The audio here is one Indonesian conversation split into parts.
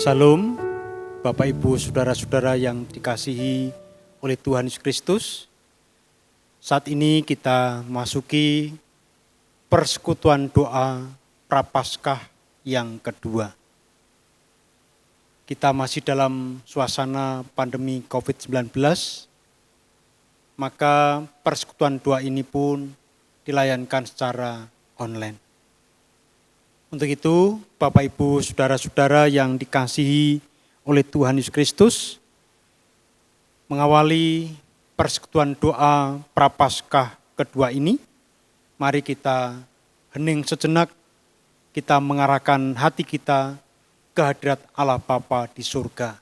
Salam, Bapak Ibu Saudara-saudara yang dikasihi oleh Tuhan Yesus Kristus. Saat ini kita masuki persekutuan doa Prapaskah yang kedua. Kita masih dalam suasana pandemi COVID-19, maka persekutuan doa ini pun dilayankan secara online. Untuk itu, Bapak Ibu Saudara-saudara yang dikasihi oleh Tuhan Yesus Kristus, mengawali persekutuan doa Prapaskah kedua ini, mari kita hening sejenak, kita mengarahkan hati kita ke hadirat Allah Bapa di surga.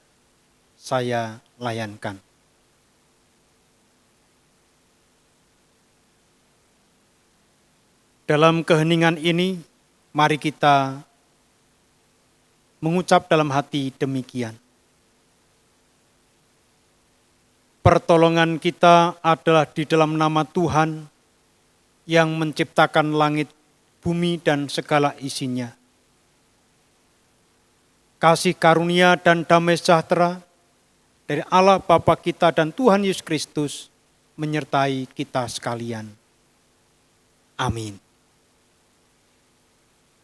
Saya layankan. Dalam keheningan ini, mari kita mengucap dalam hati demikian. Pertolongan kita adalah di dalam nama Tuhan yang menciptakan langit, bumi, dan segala isinya. Kasih karunia dan damai sejahtera dari Allah Bapa kita dan Tuhan Yesus Kristus menyertai kita sekalian. Amin.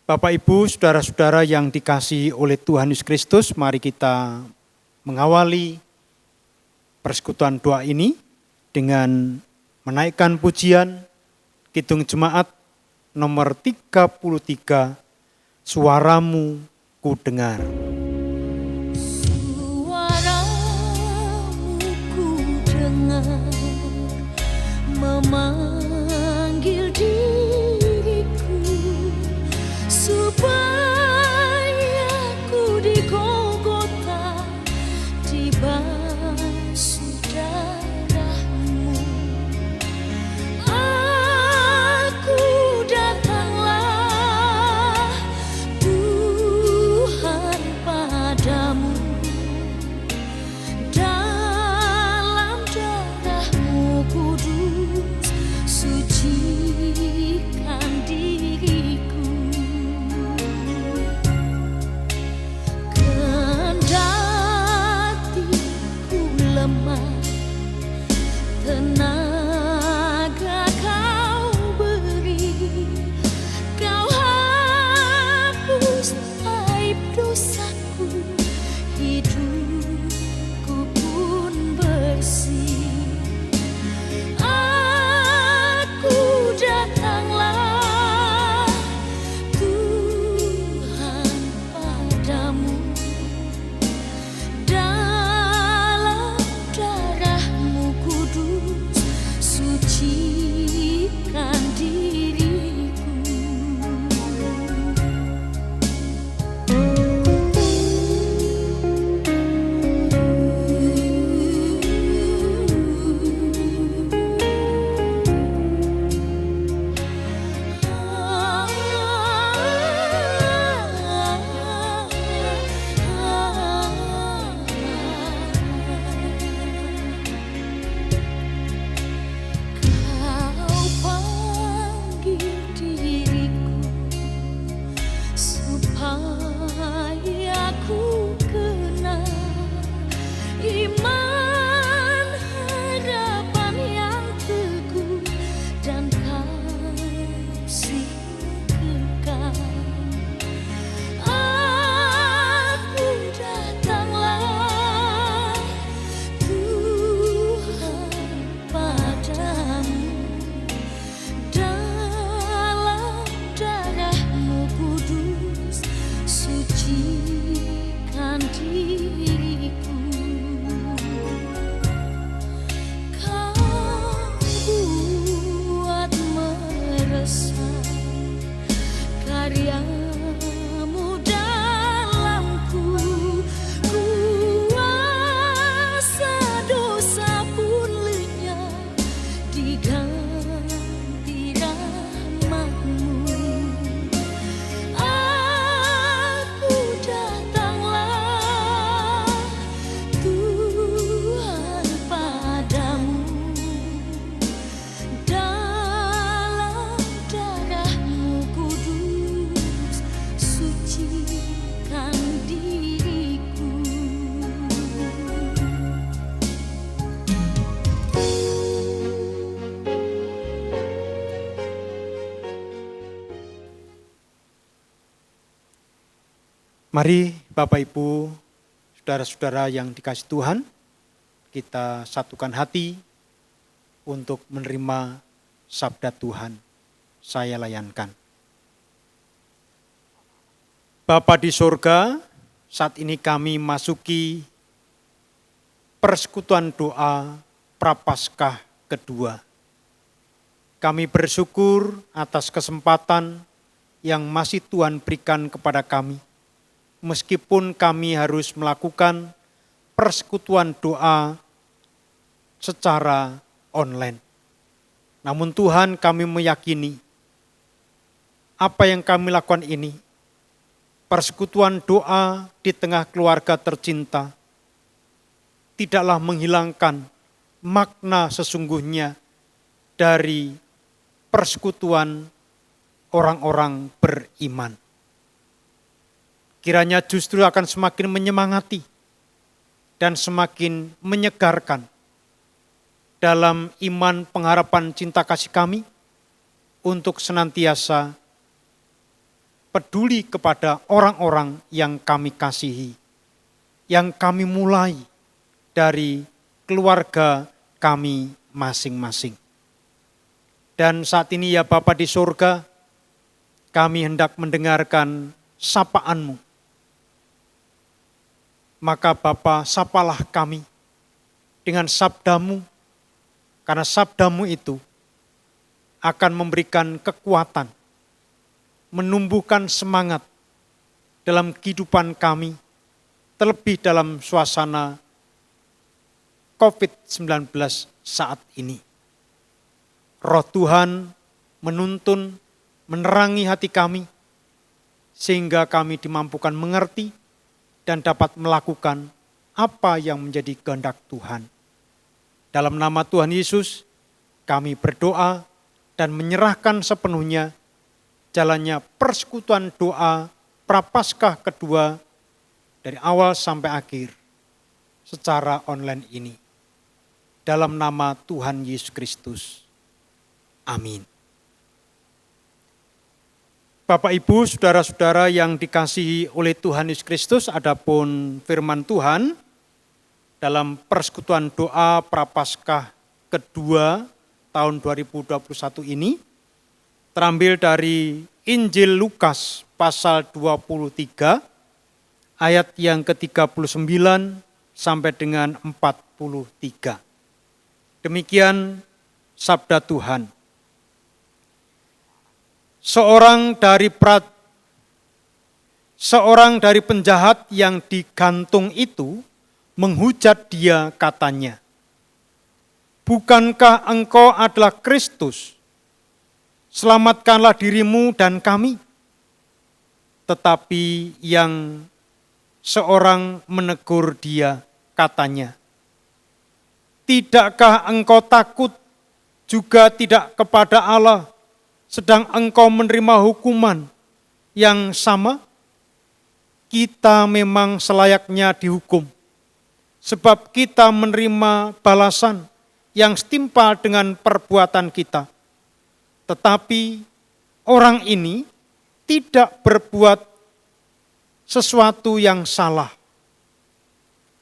Bapak, Ibu, Saudara-saudara yang dikasihi oleh Tuhan Yesus Kristus, mari kita mengawali persekutuan doa ini dengan menaikkan pujian Kidung Jemaat nomor 33, Suaramu ku dengar. Suaramu ku dengar, memanggil diriku supaya ku di Golgota dibasuh darahmu. Aku datanglah Tuhan Mari Bapak Ibu, saudara-saudara yang dikasihi Tuhan, kita satukan hati untuk menerima sabda Tuhan. Saya layankan. Bapa di sorga, saat ini kami masuki persekutuan doa Prapaskah kedua. Kami bersyukur atas kesempatan yang masih Tuhan berikan kepada kami. Meskipun kami harus melakukan persekutuan doa secara online. Namun Tuhan, kami meyakini apa yang kami lakukan ini, persekutuan doa di tengah keluarga tercinta, tidaklah menghilangkan makna sesungguhnya dari persekutuan orang-orang beriman. Kiranya justru akan semakin menyemangati dan semakin menyegarkan dalam iman, pengharapan, cinta kasih kami untuk senantiasa peduli kepada orang-orang yang kami kasihi, yang kami mulai dari keluarga kami masing-masing. Dan saat ini ya Bapa di surga, kami hendak mendengarkan sapaan-Mu. Maka Bapa, sapalah kami dengan sabda-Mu, karena sabda-Mu itu akan memberikan kekuatan, menumbuhkan semangat dalam kehidupan kami, terlebih dalam suasana COVID-19 saat ini. Roh Tuhan menuntun, menerangi hati kami, sehingga kami dimampukan mengerti dan dapat melakukan apa yang menjadi kehendak Tuhan. Dalam nama Tuhan Yesus, kami berdoa dan menyerahkan sepenuhnya jalannya persekutuan doa Prapaskah kedua dari awal sampai akhir secara online ini. Dalam nama Tuhan Yesus Kristus. Amin. Bapak, Ibu, saudara-saudara yang dikasihi oleh Tuhan Yesus Kristus, adapun firman Tuhan dalam persekutuan doa Prapaskah kedua tahun 2021 ini terambil dari Injil Lukas pasal 23 ayat yang ke-39 sampai dengan 43. Demikian sabda Tuhan. Seorang dari penjahat yang digantung itu menghujat dia, katanya, "Bukankah engkau adalah Kristus? Selamatkanlah dirimu dan kami." Tetapi yang seorang menegur dia, katanya, "Tidakkah engkau takut juga tidak kepada Allah, sedang engkau menerima hukuman yang sama? Kita memang selayaknya dihukum, sebab kita menerima balasan yang setimpal dengan perbuatan kita. Tetapi orang ini tidak berbuat sesuatu yang salah."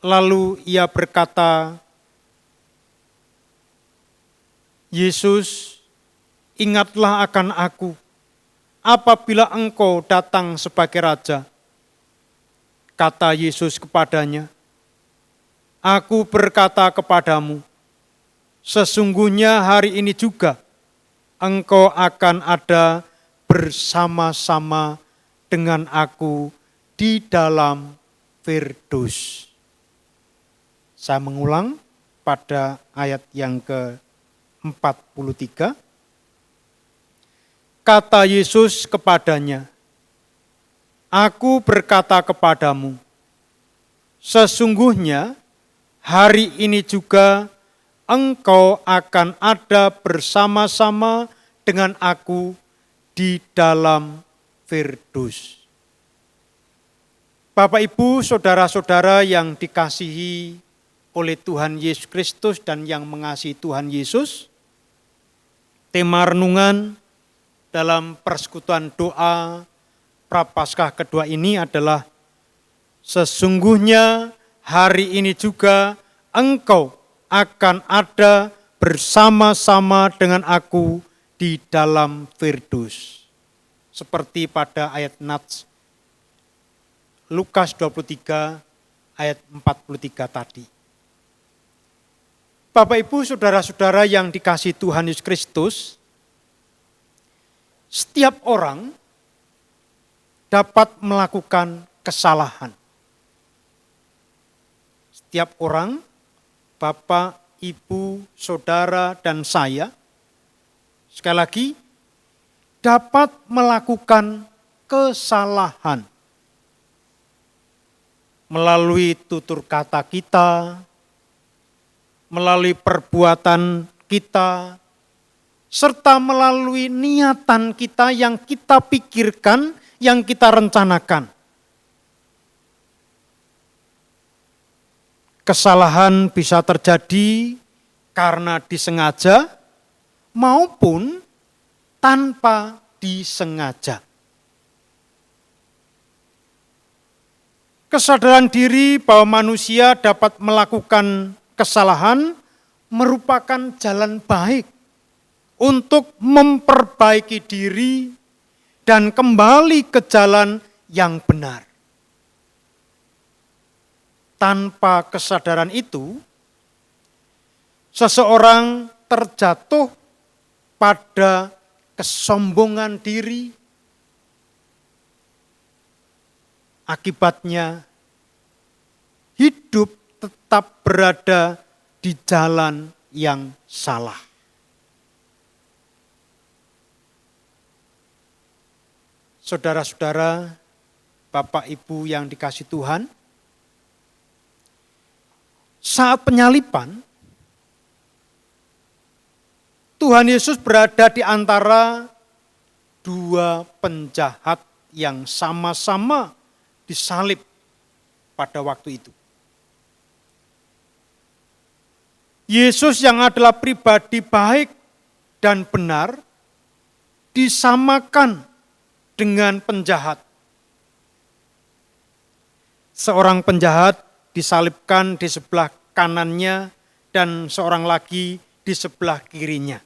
Lalu ia berkata, "Yesus, ingatlah akan aku apabila engkau datang sebagai raja." Kata Yesus kepadanya, "Aku berkata kepadamu, sesungguhnya hari ini juga engkau akan ada bersama-sama dengan aku di dalam Firdaus." Saya mengulang pada ayat yang ke-43. Kata Yesus kepadanya, "Aku berkata kepadamu, sesungguhnya hari ini juga engkau akan ada bersama-sama dengan aku di dalam Firdaus." Bapak, Ibu, saudara-saudara yang dikasihi oleh Tuhan Yesus Kristus dan yang mengasihi Tuhan Yesus, tema renungan dalam persekutuan doa Prapaskah kedua ini adalah sesungguhnya hari ini juga engkau akan ada bersama-sama dengan aku di dalam Firdaus. Seperti pada ayat Nats Lukas 23 ayat 43 tadi. Bapak Ibu saudara-saudara yang dikasihi Tuhan Yesus Kristus, setiap orang dapat melakukan kesalahan. Setiap orang, Bapak, Ibu, saudara, dan saya, sekali lagi, dapat melakukan kesalahan. Melalui tutur kata kita, melalui perbuatan kita, serta melalui niatan kita yang kita pikirkan, yang kita rencanakan. Kesalahan bisa terjadi karena disengaja maupun tanpa disengaja. Kesadaran diri bahwa manusia dapat melakukan kesalahan merupakan jalan baik untuk memperbaiki diri dan kembali ke jalan yang benar. Tanpa kesadaran itu, seseorang terjatuh pada kesombongan diri. Akibatnya, hidup tetap berada di jalan yang salah. Saudara-saudara, Bapak Ibu yang dikasihi Tuhan, saat penyaliban, Tuhan Yesus berada di antara dua penjahat yang sama-sama disalib pada waktu itu. Yesus yang adalah pribadi baik dan benar disamakan dengan penjahat. Seorang penjahat disalibkan di sebelah kanannya dan seorang lagi di sebelah kirinya.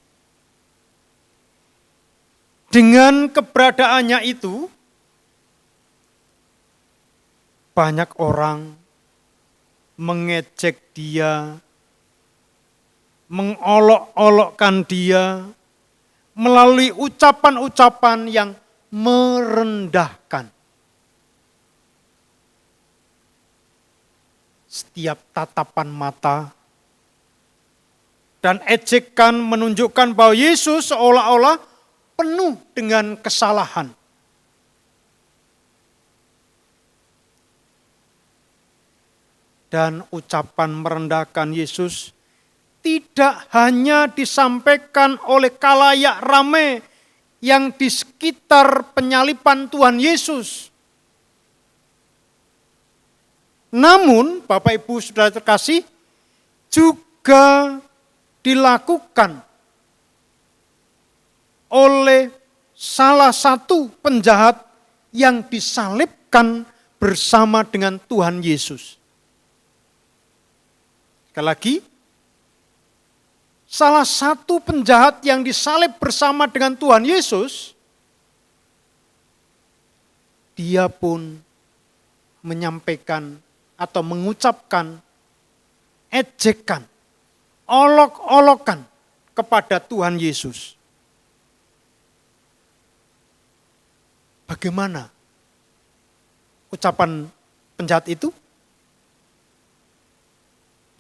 Dengan keberadaannya itu, banyak orang mengejek dia, mengolok-olokkan dia melalui ucapan-ucapan yang merendahkan. Setiap tatapan mata dan ejekan menunjukkan bahwa Yesus seolah-olah penuh dengan kesalahan. Dan ucapan merendahkan Yesus tidak hanya disampaikan oleh khalayak ramai yang di sekitar penyaliban Tuhan Yesus. Namun, Bapak Ibu Saudara terkasih, juga dilakukan oleh salah satu penjahat yang disalibkan bersama dengan Tuhan Yesus. Sekali lagi, salah satu penjahat yang disalib bersama dengan Tuhan Yesus, dia pun menyampaikan atau mengucapkan ejekan, olok-olokan kepada Tuhan Yesus. Bagaimana ucapan penjahat itu?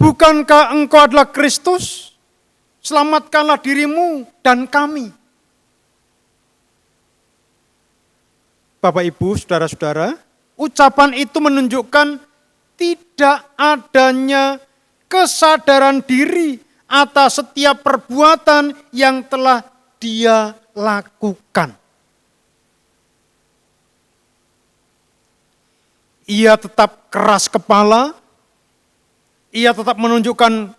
Bukankah engkau adalah Kristus? Selamatkanlah dirimu dan kami. Bapak Ibu, saudara-saudara, ucapan itu menunjukkan tidak adanya kesadaran diri atas setiap perbuatan yang telah dia lakukan. Ia tetap keras kepala, ia tetap menunjukkan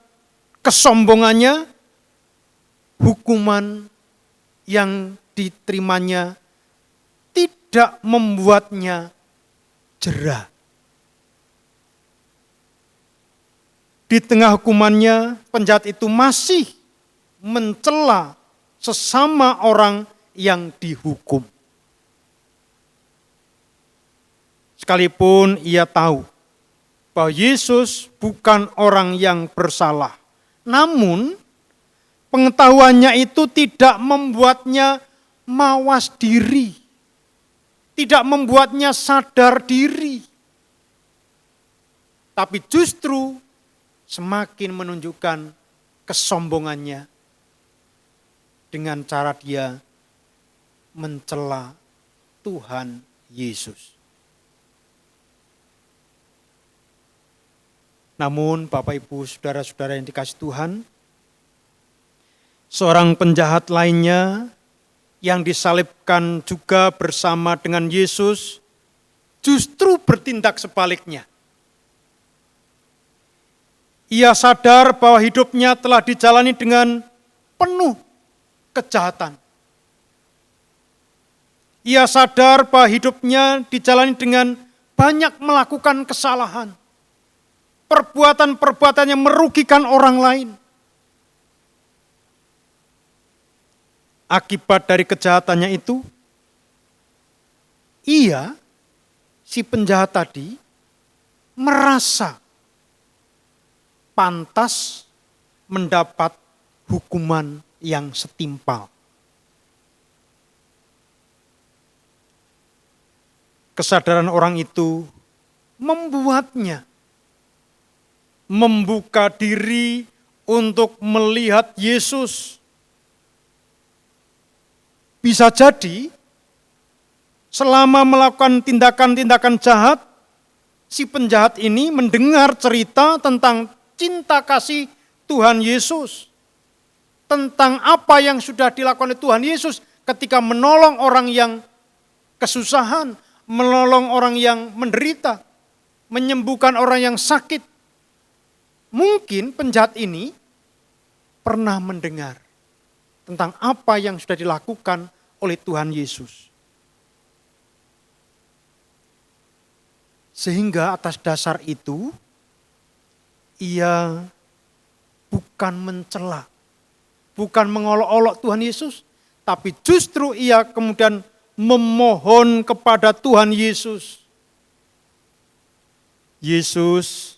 kesombongannya, hukuman yang diterimanya tidak membuatnya jera. Di tengah hukumannya, penjahat itu masih mencela sesama orang yang dihukum. Sekalipun ia tahu bahwa Yesus bukan orang yang bersalah. Namun, pengetahuannya itu tidak membuatnya mawas diri. Tidak membuatnya sadar diri. Tapi justru semakin menunjukkan kesombongannya dengan cara dia mencela Tuhan Yesus. Namun Bapak Ibu saudara-saudara yang dikasihi Tuhan, seorang penjahat lainnya yang disalibkan juga bersama dengan Yesus justru bertindak sebaliknya. Ia sadar bahwa hidupnya telah dijalani dengan penuh kejahatan. Ia sadar bahwa hidupnya dijalani dengan banyak melakukan kesalahan. Perbuatan-perbuatan yang merugikan orang lain. Akibat dari kejahatannya itu, si penjahat tadi, merasa pantas mendapat hukuman yang setimpal. Kesadaran orang itu membuatnya membuka diri untuk melihat Yesus. Bisa jadi selama melakukan tindakan-tindakan jahat, si penjahat ini mendengar cerita tentang cinta kasih Tuhan Yesus. Tentang apa yang sudah dilakukan oleh Tuhan Yesus ketika menolong orang yang kesusahan, menolong orang yang menderita, menyembuhkan orang yang sakit. Mungkin penjahat ini pernah mendengar tentang apa yang sudah dilakukan oleh Tuhan Yesus. Sehingga atas dasar itu, ia bukan mencela, bukan mengolok-olok Tuhan Yesus, tapi justru ia kemudian memohon kepada Tuhan Yesus. Yesus,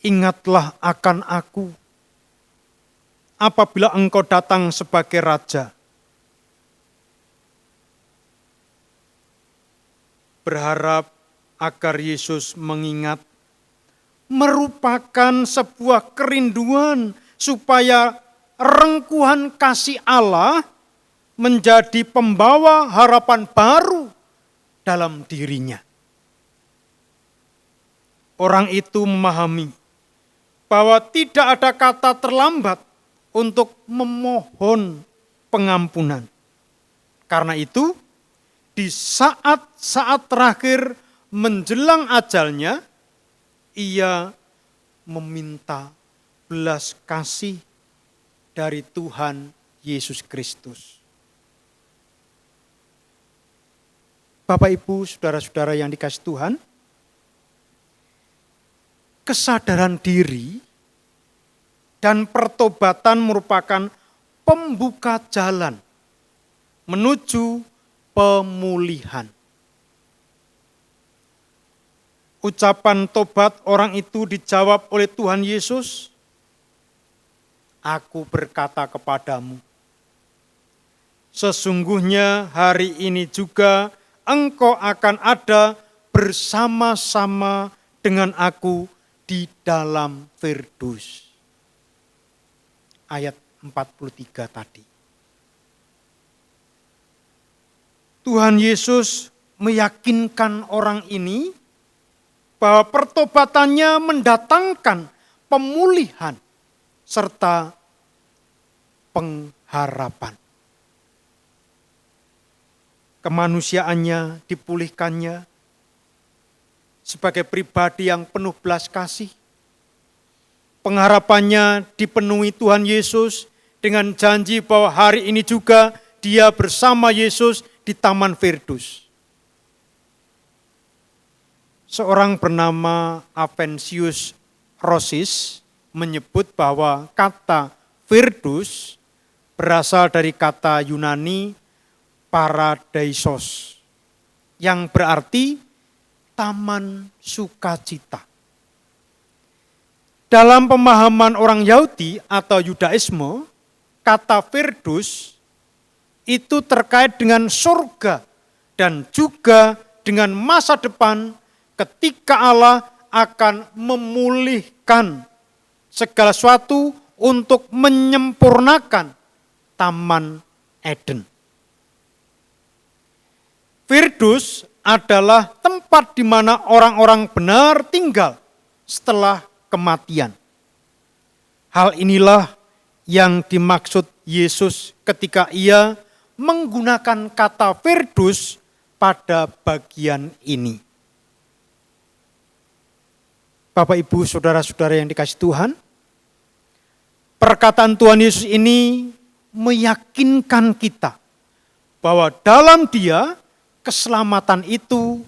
ingatlah akan aku apabila engkau datang sebagai raja. Berharap agar Yesus mengingat merupakan sebuah kerinduan supaya rengkuhan kasih Allah menjadi pembawa harapan baru dalam dirinya. Orang itu memahami bahwa tidak ada kata terlambat untuk memohon pengampunan. Karena itu, di saat-saat terakhir menjelang ajalnya, ia meminta belas kasih dari Tuhan Yesus Kristus. Bapak, Ibu, saudara-saudara yang dikasihi Tuhan, kesadaran diri dan pertobatan merupakan pembuka jalan menuju pemulihan. Ucapan tobat orang itu dijawab oleh Tuhan Yesus, "Aku berkata kepadamu, sesungguhnya hari ini juga engkau akan ada bersama-sama dengan aku di dalam Firdus." Ayat 43 tadi. Tuhan Yesus meyakinkan orang ini bahwa pertobatannya mendatangkan pemulihan serta pengharapan. Kemanusiaannya dipulihkannya sebagai pribadi yang penuh belas kasih. Pengharapannya dipenuhi Tuhan Yesus dengan janji bahwa hari ini juga dia bersama Yesus di Taman Firdus. Seorang bernama Avensius Rossis menyebut bahwa kata Firdaus berasal dari kata Yunani paradaisos yang berarti taman sukacita. Dalam pemahaman orang Yahudi atau Yudaisme, kata Firdaus itu terkait dengan surga dan juga dengan masa depan ketika Allah akan memulihkan segala sesuatu untuk menyempurnakan Taman Eden. Firdaus adalah tempat di mana orang-orang benar tinggal setelah kematian. Hal inilah yang dimaksud Yesus ketika ia menggunakan kata Firdaus pada bagian ini. Bapak, Ibu, saudara-saudara yang dikasihi Tuhan, perkataan Tuhan Yesus ini meyakinkan kita bahwa dalam Dia keselamatan itu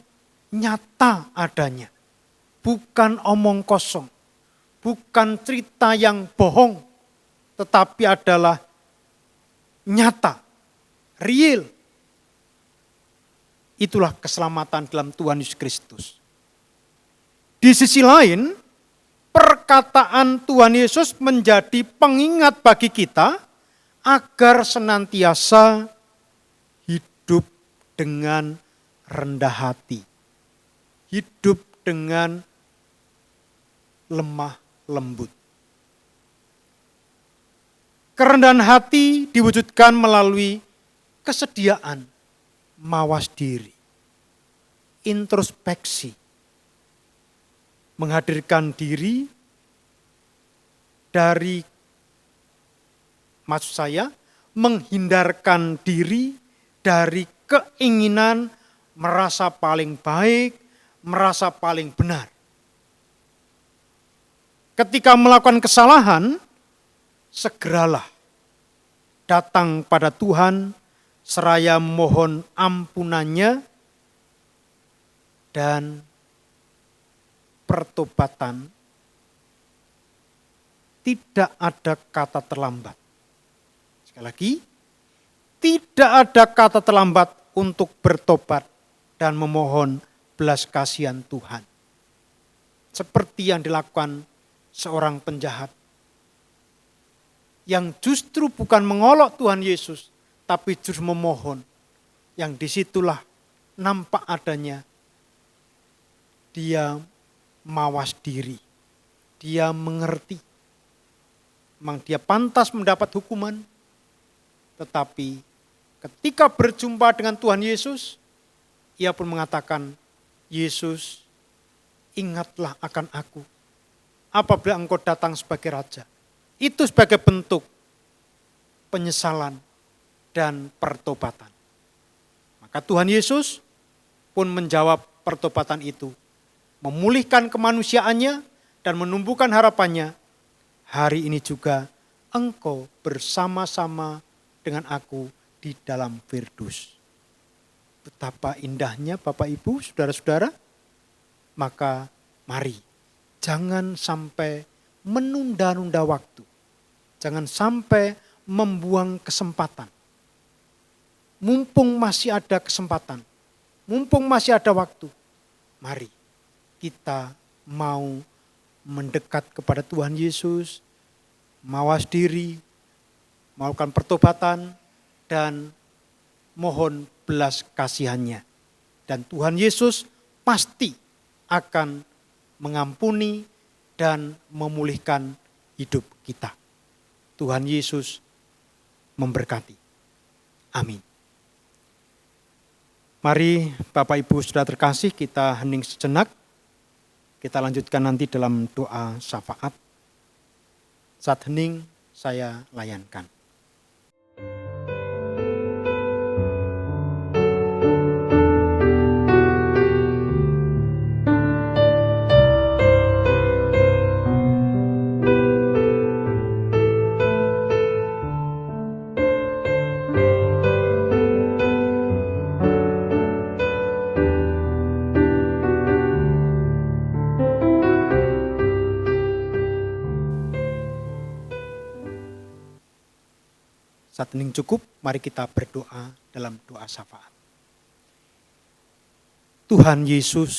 nyata adanya. Bukan omong kosong, bukan cerita yang bohong, tetapi adalah nyata, real. Itulah keselamatan dalam Tuhan Yesus Kristus. Di sisi lain, perkataan Tuhan Yesus menjadi pengingat bagi kita agar senantiasa hidup dengan rendah hati. Hidup dengan lemah lembut. Kerendahan hati diwujudkan melalui kesediaan mawas diri, introspeksi, menghadirkan diri dari, maksud saya, menghindarkan diri dari keinginan merasa paling baik, merasa paling benar. Ketika melakukan kesalahan, segeralah datang pada Tuhan seraya mohon ampunannya dan pertobatan. Tidak ada kata terlambat. Sekali lagi, tidak ada kata terlambat untuk bertobat dan memohon belas kasihan Tuhan. Seperti yang dilakukan seorang penjahat yang justru bukan mengolok Tuhan Yesus, tapi justru memohon. Yang disitulah nampak adanya dia mawas diri, dia mengerti. Memang dia pantas mendapat hukuman, tetapi ketika berjumpa dengan Tuhan Yesus, ia pun mengatakan, Yesus, ingatlah akan aku apabila engkau datang sebagai raja. Itu sebagai bentuk penyesalan dan pertobatan. Maka Tuhan Yesus pun menjawab pertobatan itu, memulihkan kemanusiaannya dan menumbuhkan harapannya. Hari ini juga engkau bersama-sama dengan aku di dalam Firdaus. Betapa indahnya Bapak Ibu, saudara-saudara. Maka mari jangan sampai menunda-nunda waktu. Jangan sampai membuang kesempatan. Mumpung masih ada kesempatan, mumpung masih ada waktu, mari kita mau mendekat kepada Tuhan Yesus, mawas diri, melakukan pertobatan, dan mohon belas kasihannya. Dan Tuhan Yesus pasti akan mengampuni dan memulihkan hidup kita. Tuhan Yesus memberkati. Amin. Mari Bapak Ibu Saudara terkasih, kita hening sejenak. Kita lanjutkan nanti dalam doa syafaat. Saat hening saya layankan. Saat hening cukup, mari kita berdoa dalam doa syafaat. Tuhan Yesus,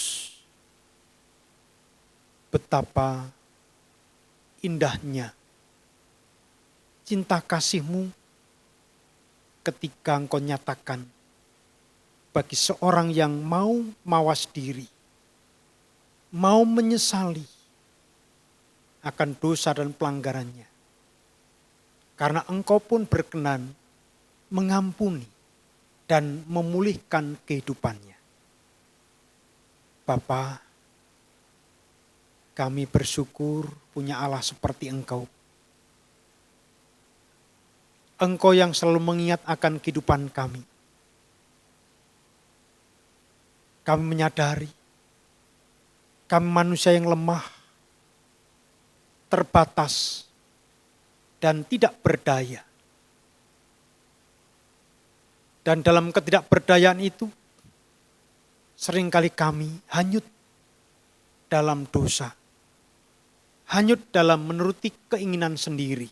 betapa indahnya cinta kasih-Mu ketika Engkau nyatakan bagi seorang yang mau mawas diri, mau menyesali akan dosa dan pelanggarannya. Karena Engkau pun berkenan mengampuni dan memulihkan kehidupannya. Bapa, kami bersyukur punya Allah seperti Engkau. Engkau yang selalu mengingat akan kehidupan kami. Kami menyadari, kami manusia yang lemah, terbatas, dan tidak berdaya. Dan dalam ketidakberdayaan itu, seringkali kami hanyut dalam dosa. Hanyut dalam menuruti keinginan sendiri.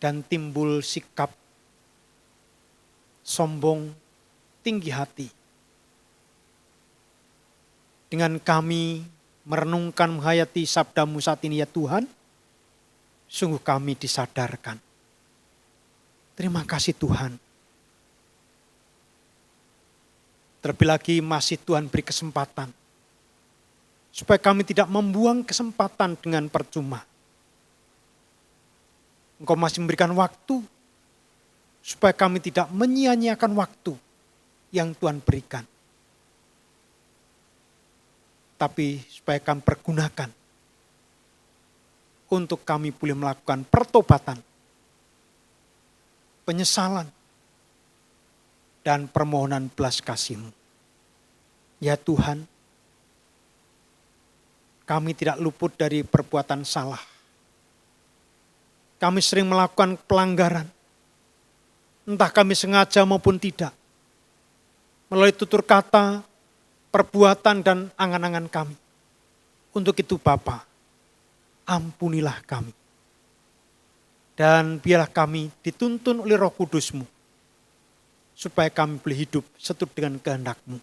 Dan timbul sikap sombong, tinggi hati. Dengan kami merenungkan menghayati sabda-Mu saat ini ya Tuhan, sungguh kami disadarkan. Terima kasih Tuhan. Terlebih lagi masih Tuhan beri kesempatan. Supaya kami tidak membuang kesempatan dengan percuma. Engkau masih memberikan waktu. Supaya kami tidak menyia-nyiakan waktu yang Tuhan berikan. Tapi supaya kami pergunakan. Untuk kami boleh melakukan pertobatan. Penyesalan. Dan permohonan belas kasih-Mu. Ya Tuhan, kami tidak luput dari perbuatan salah. Kami sering melakukan pelanggaran. Entah kami sengaja maupun tidak. Melalui tutur kata, perbuatan dan angan-angan kami. Untuk itu Bapa, ampunilah kami. Dan biarlah kami dituntun oleh Roh Kudus-Mu. Supaya kami boleh hidup seturut dengan kehendak-Mu.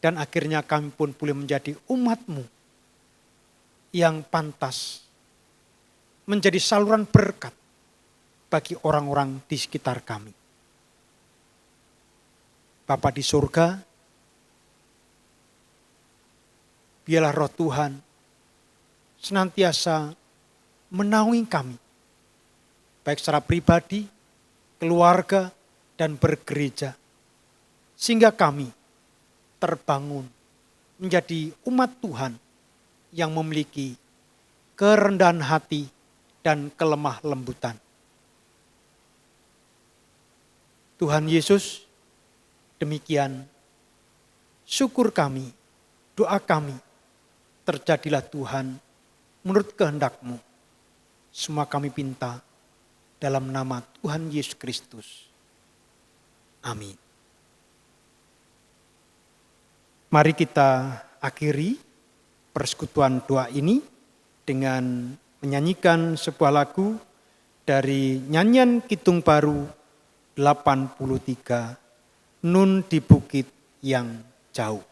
Dan akhirnya kami pun boleh menjadi umat-Mu yang pantas menjadi saluran berkat bagi orang-orang di sekitar kami. Bapa di surga, biarlah Roh Tuhan senantiasa menaungi kami, baik secara pribadi, keluarga, dan bergereja, sehingga kami terbangun menjadi umat Tuhan yang memiliki kerendahan hati dan kelemah lembutan. Tuhan Yesus, demikian syukur kami, doa kami, terjadilah Tuhan menurut kehendak-Mu. Semua kami pinta dalam nama Tuhan Yesus Kristus. Amin. Mari kita akhiri persekutuan doa ini dengan menyanyikan sebuah lagu dari nyanyian Kidung Baru 83, Nun di Bukit yang Jauh.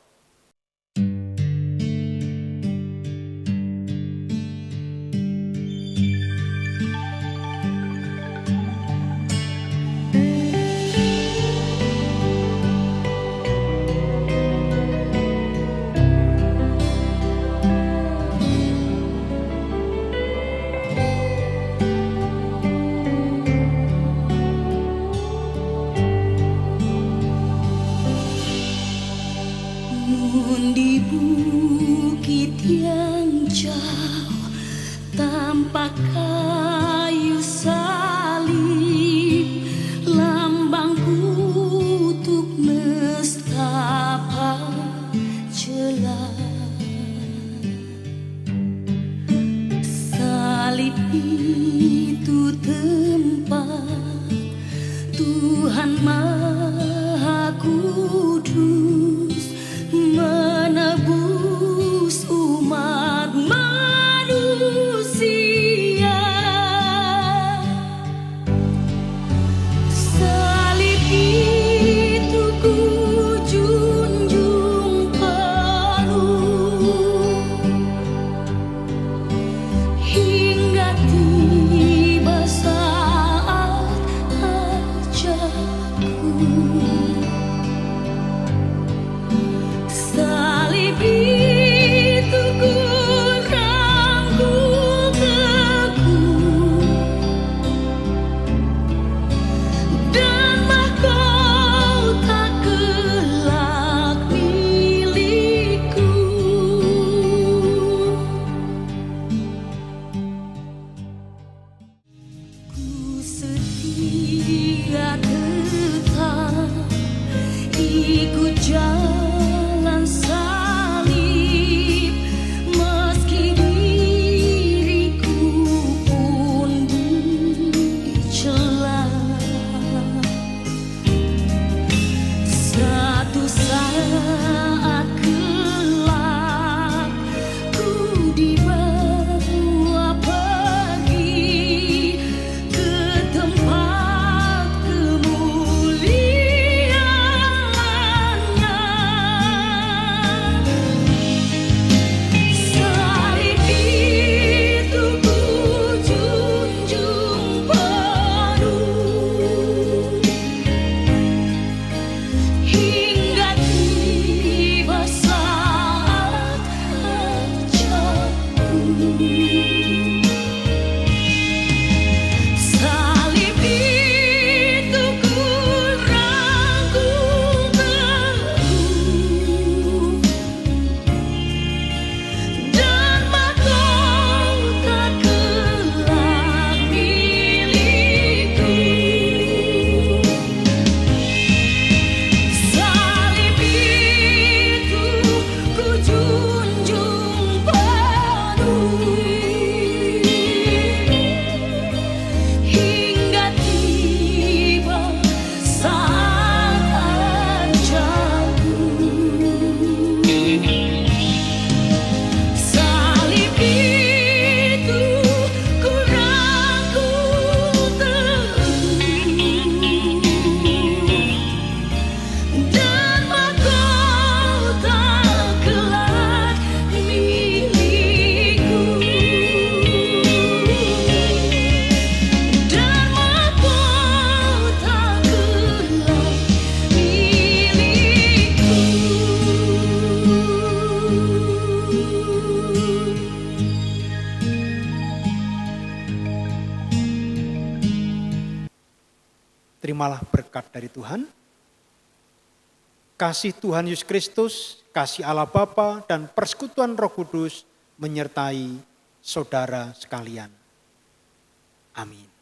Nun di bukit yang jauh tampak kayu salib, lambang kutuk nestapa celah. Salib itu tempat Tuhan Maha Kudus menebus umat manusia. Terimalah berkat dari Tuhan. Kasih Tuhan Yesus Kristus, kasih Allah Bapa dan persekutuan Roh Kudus menyertai saudara sekalian. Amin.